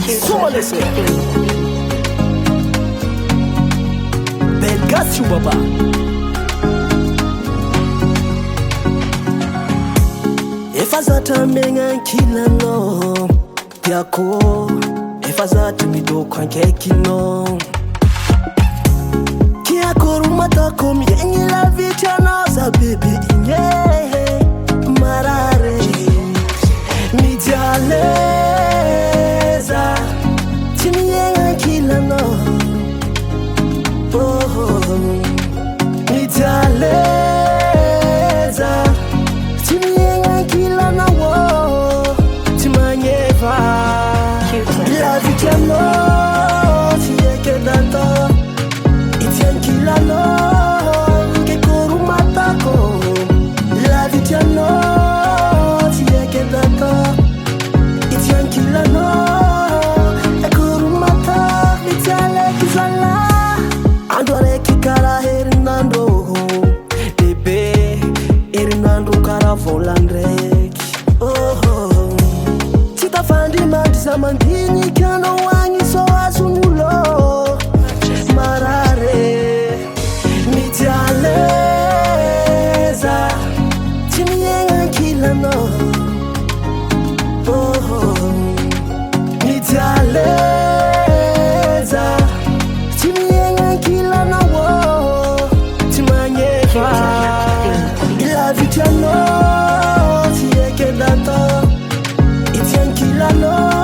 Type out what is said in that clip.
Somalese Belgasio baba Efazata menga kila no Yako Efazata midoko nkeki no Kia korumata komi yenye la vicha noza baby inye Marare Mijaleza Tini yenga kila no Mijaleza Tini yenga kila no Timanyeva La vicha no Tieke dato Itien kila no Ke korumata ko La vicha no Tieke dato Itien kila no E korumata Mitale kizala Andore kikara herinando Bebe Herinando kara volandreki Tita fandi mandisa mandini Kano wangi so asumulo Marare Mijaleza Tini yenga kila no Mijaleza Tini yenga kila no Timanyeva Ila vitia no Tieke dato Itien kila no